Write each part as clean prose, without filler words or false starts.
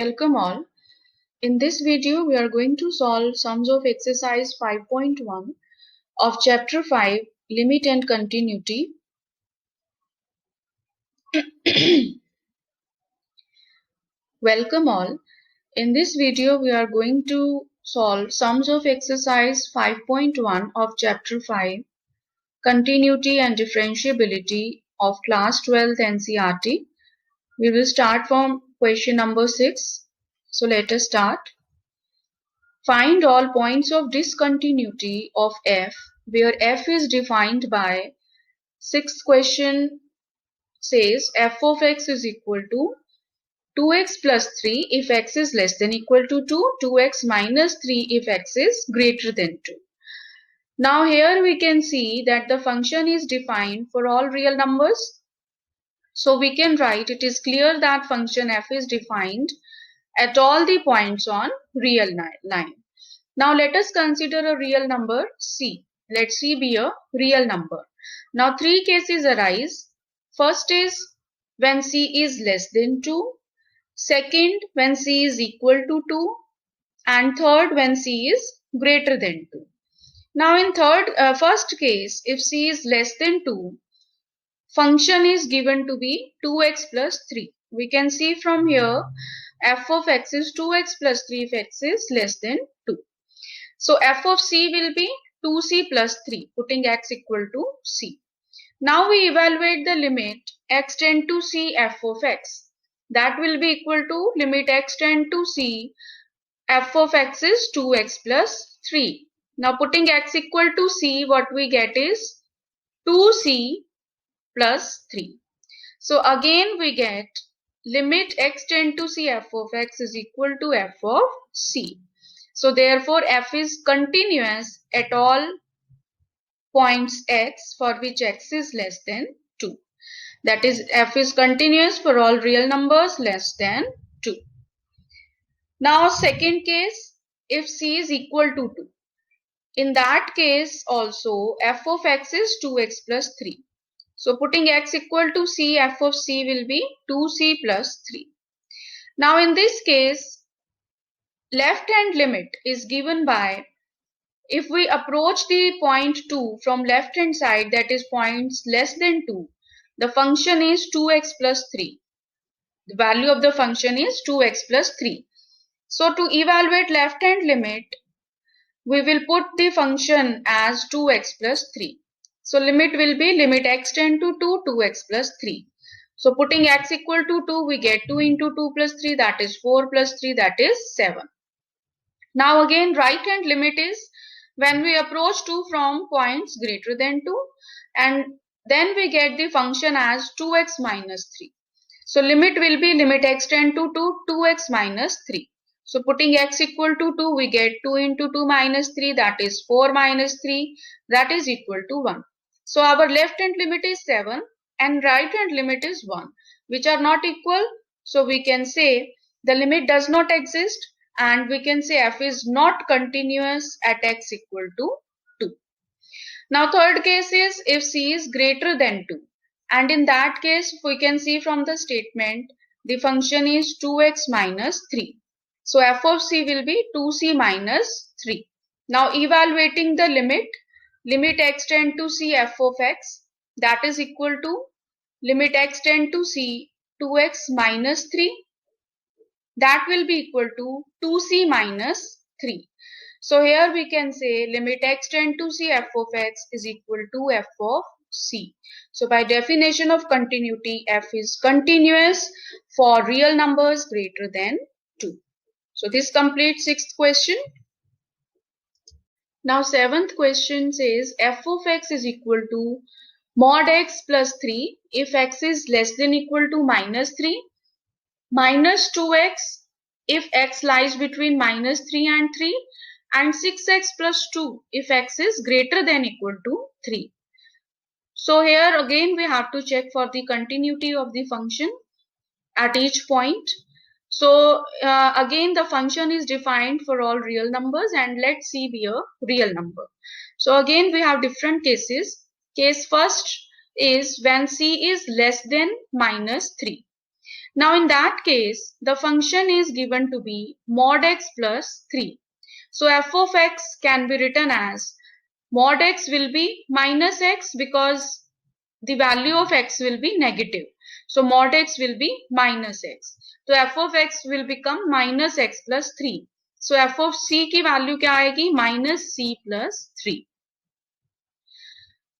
Welcome all. In this video, we are going to solve sums of exercise 5.1 of chapter 5, Limit and Continuity. Welcome all. In this video, we are going to solve sums of exercise 5.1 of chapter 5, Continuity and Differentiability of class 12th NCERT. We will start from question number 6. So let us start. Find all points of discontinuity of f where f is defined by sixth question says f of x is equal to 2x plus 3 if x is less than equal to 2, 2x minus 3 if x is greater than 2. Now here we can see that the function is defined for all real numbers. So we can write it is clear that function f is defined at all the points on real line. Now let us consider a real number c. Let c be a real number. Now three cases arise. First is when c is less than 2. Second, when c is equal to 2. And third, when c is greater than 2. Now in first case, if c is less than 2, function is given to be 2x plus 3. We can see from here f of x is 2x plus 3 if x is less than 2. So f of c will be 2c plus 3, putting x equal to c. Now we evaluate the limit x tend to c f of x. That will be equal to limit x tend to c f of x is 2x plus 3. Now putting x equal to c, what we get is 2c plus 3. So again we get limit x tend to c f of x is equal to f of c. So therefore f is continuous at all points x for which x is less than 2. That is f is continuous for all real numbers less than 2. Now second case, if c is equal to 2. In that case also f of x is 2x plus 3. So putting x equal to c, f of c will be 2c plus 3. Now in this case, left hand limit is given by, if we approach the point 2 from left hand side, that is points less than 2, the function is 2x plus 3. The value of the function is 2x plus 3. So to evaluate left hand limit, we will put the function as 2x plus 3. So limit will be limit x tend to 2, 2x plus 3. So putting x equal to 2, we get 2 into 2 plus 3, that is 4 plus 3, that is 7. Now again right hand limit is when we approach 2 from points greater than 2, and then we get the function as 2x minus 3. So limit will be limit x tend to 2, 2x minus 3. So putting x equal to 2, we get 2 into 2 minus 3, that is 4 minus 3, that is equal to 1. So our left hand limit is 7 and right hand limit is 1, which are not equal. So we can say the limit does not exist, and we can say f is not continuous at x equal to 2. Now third case is if c is greater than 2. And in that case, we can see from the statement, the function is 2x minus 3. So f of c will be 2c minus 3. Now evaluating the limit x tend to c f of x, that is equal to limit x tend to c 2x minus 3. That will be equal to 2c minus 3. So here we can say limit x tend to c f of x is equal to f of c. So by definition of continuity, f is continuous for real numbers greater than 2. So this completes sixth question. Now seventh question says f of x is equal to mod x plus 3 if x is less than equal to minus 3, minus 2x if x lies between minus 3 and 3, and 6x plus 2 if x is greater than equal to 3. So here again we have to check for the continuity of the function at each point. So again the function is defined for all real numbers, and let c be a real number. So again we have different cases. Case first is when c is less than minus 3. Now in that case, the function is given to be mod x plus 3. So f of x can be written as mod x will be minus x because the value of x will be negative. So mod x will be minus x. So f of x will become minus x plus 3. So f of c की value क्या आएगी? Minus c plus 3.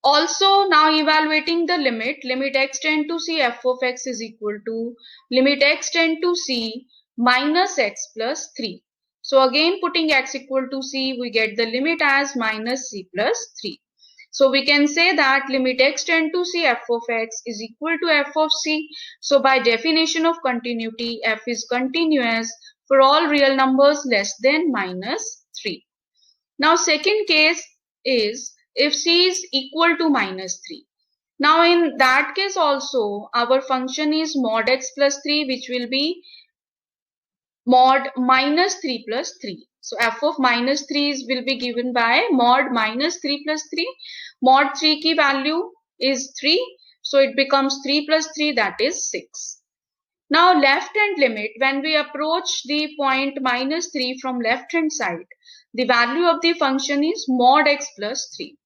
Also, now evaluating the limit x tend to c f of x is equal to limit x tend to c minus x plus 3. So again putting x equal to c, we get the limit as minus c plus 3. So we can say that limit x tend to c f of x is equal to f of c. So by definition of continuity, f is continuous for all real numbers less than minus 3. Now second case is if c is equal to minus 3. Now in that case also our function is mod x plus 3, which will be mod minus 3 plus 3. So f of minus 3 will be given by mod minus 3 plus 3. Mod 3 की value is 3. So it becomes 3 plus 3, that is 6. Now left hand limit, when we approach the point minus 3 from left hand side, the value of the function is mod x plus 3.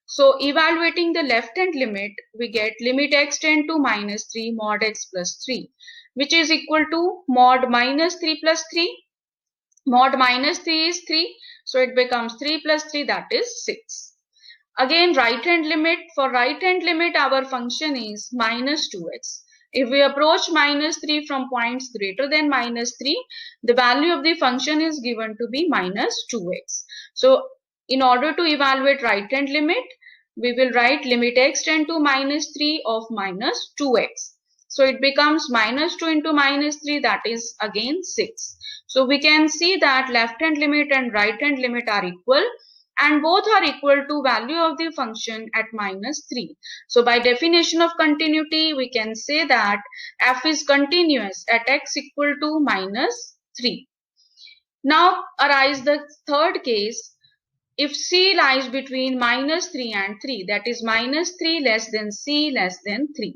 So evaluating the left hand limit, we get limit x tend to minus 3 mod x plus 3, which is equal to mod minus 3 plus 3. Mod minus 3 is 3, so it becomes 3 plus 3, that is 6. Again right hand limit, for right hand limit our function is minus 2x. If we approach minus 3 from points greater than minus 3, the value of the function is given to be minus 2x. So in order to evaluate right hand limit, we will write limit x tend to minus 3 of minus 2x. So it becomes minus 2 into minus 3, that is again 6. So we can see that left hand limit and right hand limit are equal, and both are equal to value of the function at minus 3. So by definition of continuity, we can say that f is continuous at x equal to minus 3. Now arise the third case. If c lies between minus 3 and 3, that is minus 3 less than c less than 3.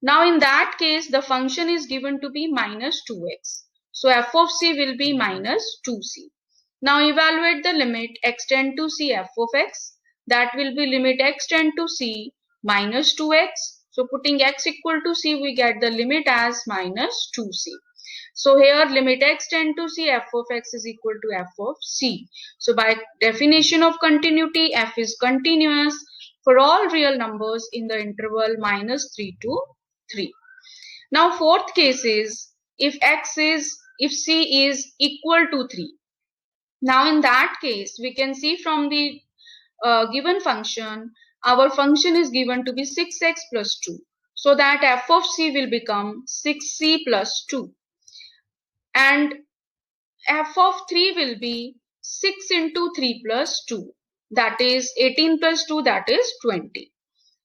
Now in that case, the function is given to be minus 2x. So f of c will be minus 2c. Now evaluate the limit x tend to c f of x. That will be limit x tend to c minus 2x. So putting x equal to c, we get the limit as minus 2c. So here limit x tend to c f of x is equal to f of c. So by definition of continuity, f is continuous for all real numbers in the interval minus 3 to 3. Now fourth case is if c is equal to 3. Now in that case, we can see from the given function, our function is given to be 6x plus 2. So that f of c will become 6c plus 2. And f of 3 will be 6 into 3 plus 2. That is 18 plus 2, that is 20.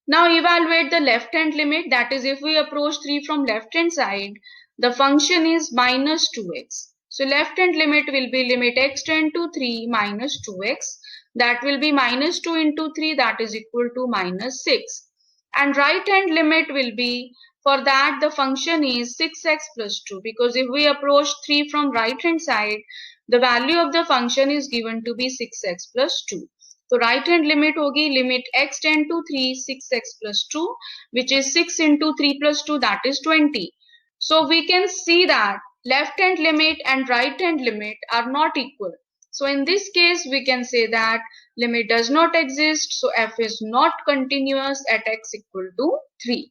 Now evaluate the left hand limit, that is if we approach 3 from left hand side, the function is minus 2x. So left hand limit will be limit x tend to 3 minus 2x. That will be minus 2 into 3, that is equal to minus 6. And right hand limit will be, for that the function is 6x plus 2, because if we approach 3 from right hand side, the value of the function is given to be 6x plus 2. So right hand limit होगी limit x tend to 3 6x plus 2, which is 6 into 3 plus 2, that is 20. So we can see that left hand limit and right hand limit are not equal. So in this case we can say that limit does not exist. So f is not continuous at x equal to 3.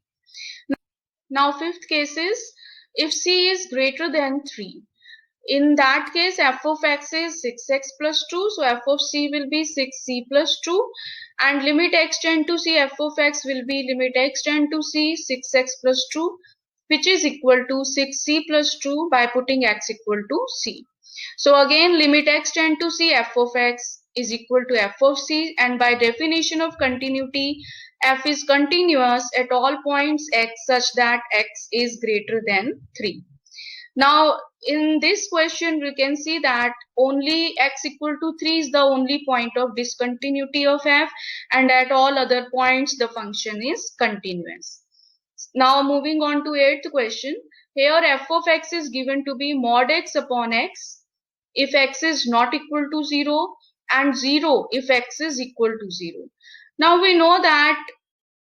Now fifth case is if c is greater than 3. In that case, f of x is 6x plus 2. So f of c will be 6c plus 2. And limit x tend to c f of x will be limit x tend to c 6x plus 2, which is equal to 6c plus 2 by putting x equal to c. So again limit x tend to c f of x is equal to f of c, and by definition of continuity, f is continuous at all points x such that x is greater than 3. Now in this question we can see that only x equal to 3 is the only point of discontinuity of f, and at all other points the function is continuous. Now moving on to 8th question. here f of x is given to be mod x upon x if x is not equal to 0 and 0 if x is equal to 0. Now we know that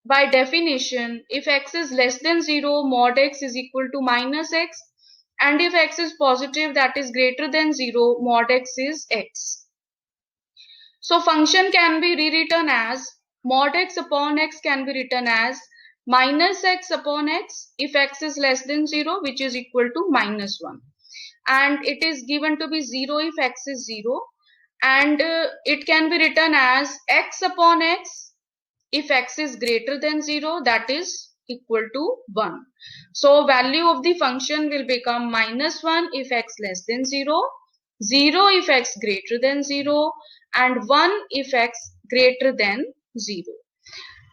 by definition, if x is less than 0, mod x is equal to minus x, and if x is positive, that is greater than 0, mod x is x. So function can be rewritten as mod x upon x can be written as minus x upon x if x is less than 0, which is equal to minus 1. And it is given to be 0 if x is 0, and it can be written as x upon x if x is greater than 0, that is equal to 1. So value of the function will become minus 1 if x less than 0, 0 if x greater than 0, and 1 if x greater than 0.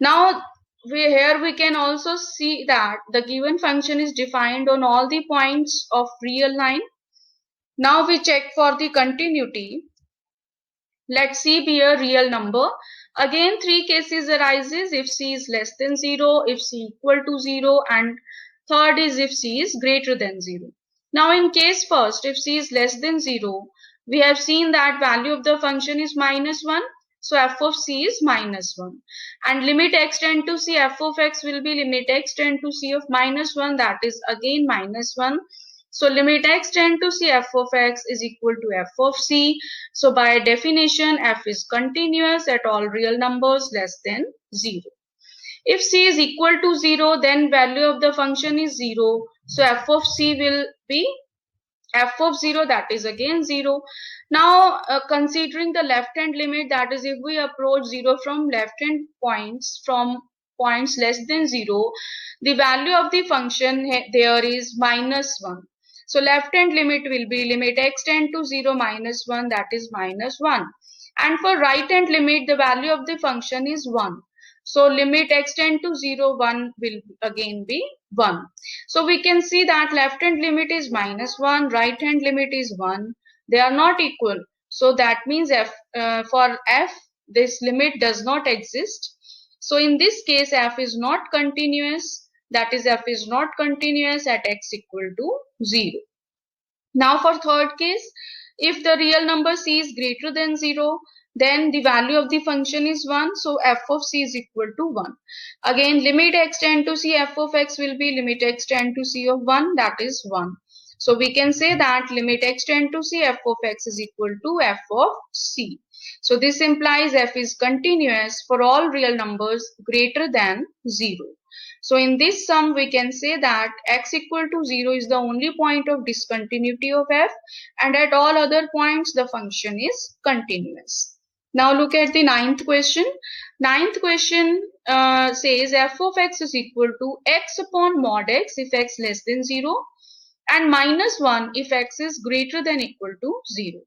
Now here we can also see that the given function is defined on all the points of real line. Now we check for the continuity. Let C be a real number. Again, three cases arises if C is less than 0, if C equal to 0, and third is if C is greater than 0. Now in case first, if C is less than 0, we have seen that value of the function is minus 1. So f of C is minus 1. And limit x tend to C, f of x will be limit x tend to C of minus 1, that is again minus 1. So limit x tend to C, f of x is equal to f of C. So by definition, f is continuous at all real numbers less than 0. If C is equal to 0, then value of the function is 0. So f of C will be f of 0, that is again 0. Now considering the left hand limit, that is if we approach 0 from left hand points, from points less than 0, the value of the function there is minus 1. So left hand limit will be limit x tend to 0 minus 1, that is minus 1. And for right hand limit, the value of the function is 1. So limit x tend to 0, 1 will again be 1. So we can see that left hand limit is minus 1, right hand limit is 1. They are not equal. So that means for f, this limit does not exist. So in this case, f is not continuous. That is, f is not continuous at x equal to 0. Now for third case, if the real number c is greater than 0, then the value of the function is 1. So f of c is equal to 1. Again, limit x tend to c, f of x will be limit x tend to c of 1, that is 1. So we can say that limit x tend to c, f of x is equal to f of c. So this implies f is continuous for all real numbers greater than 0. So in this sum, we can say that x equal to 0 is the only point of discontinuity of f, and at all other points the function is continuous. Now look at the ninth question. Ninth question says f of x is equal to x upon mod x if x less than 0 and minus 1 if x is greater than equal to 0.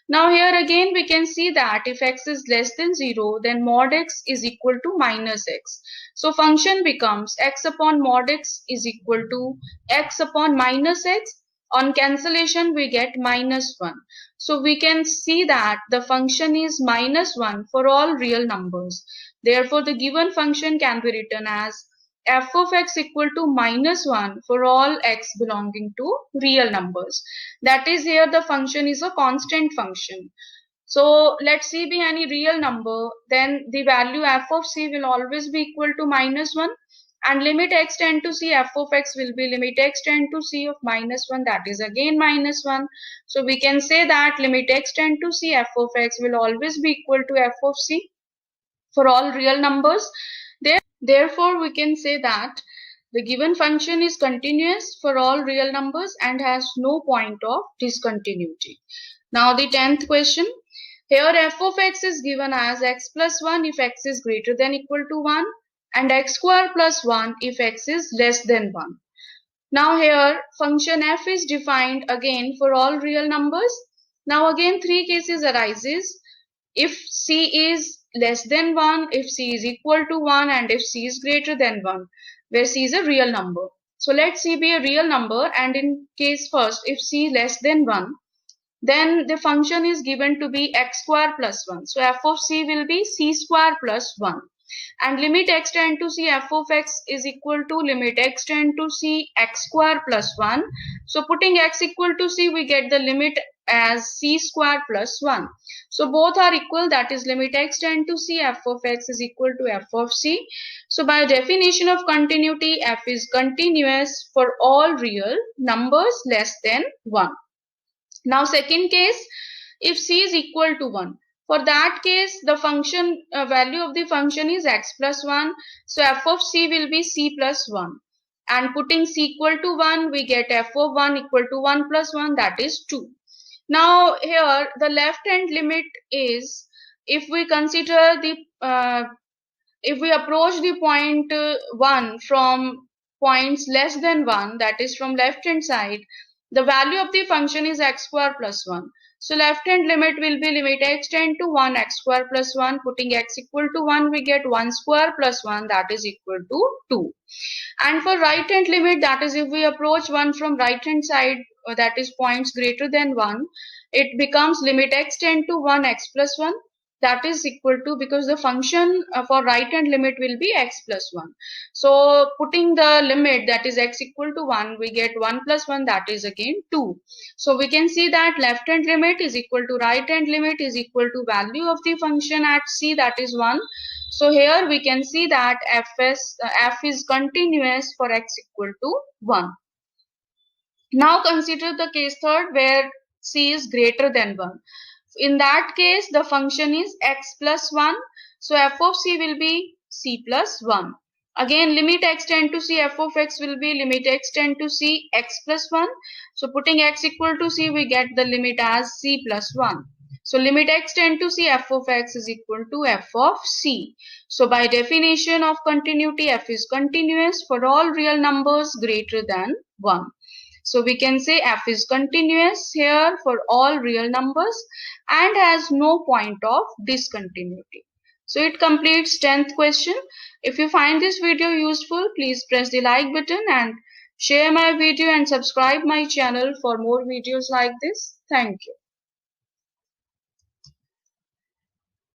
Now here again we can see that if x is less than 0, then mod x is equal to minus x. So function becomes x upon mod x is equal to x upon minus x. On cancellation we get minus 1. So we can see that the function is minus 1 for all real numbers. Therefore the given function can be written as f of x equal to minus 1 for all x belonging to real numbers. That is, here the function is a constant function. So let c be any real number, then the value f of c will always be equal to minus 1, and limit x tend to c, f of x will be limit x tend to c of minus 1, that is again minus 1. So we can say that limit x tend to c, f of x will always be equal to f of c for all real numbers. Therefore, we can say that the given function is continuous for all real numbers and has no point of discontinuity. Now the 10th question. Here f of x is given as x plus 1 if x is greater than equal to 1 and x square plus 1 if x is less than 1. Now here function f is defined again for all real numbers. Now again three cases arises. If c is less than 1, if c is equal to 1, and if c is greater than 1, where c is a real number. So let c be a real number, and in case first, if c less than 1, then the function is given to be x square plus 1. So f of c will be c square plus 1. And limit x tend to c f of x is equal to limit x tend to c x square plus 1. So putting x equal to c, we get the limit as c square plus 1. So both are equal, that is limit x tend to c f of x is equal to f of c. So by definition of continuity, f is continuous for all real numbers less than 1. Now second case, if c is equal to 1. For that case, the function value of the function is x plus 1. So f of c will be c plus 1. And putting c equal to 1, we get f of 1 equal to 1 plus 1, that is 2. Now here the left hand limit is, if we consider the if we approach the point 1 from points less than 1, that is from left hand side, the value of the function is x square plus 1. So left hand limit will be limit x tend to 1 x square plus 1. Putting x equal to 1, we get 1 square plus 1, that is equal to 2. And for right hand limit, that is if we approach 1 from right hand side, that is points greater than 1, it becomes limit x tend to 1 x plus 1, that is equal to, because the function for right hand limit will be x plus 1. So putting the limit, that is x equal to 1, we get 1 plus 1, that is again 2. So we can see that left hand limit is equal to right hand limit is equal to value of the function at c, that is 1. So here we can see that f is continuous for x equal to 1. Now consider the case third, where c is greater than 1. In that case, the function is x plus 1. So f of c will be c plus 1. Again, limit x tend to c f of x will be limit x tend to c x plus 1. So putting x equal to c, we get the limit as c plus 1. So limit x tend to c f of x is equal to f of c. So by definition of continuity, f is continuous for all real numbers greater than 1. So we can say f is continuous here for all real numbers and has no point of discontinuity. So it completes 10th question. If you find this video useful, please press the like button and share my video and subscribe my channel for more videos like this. Thank you.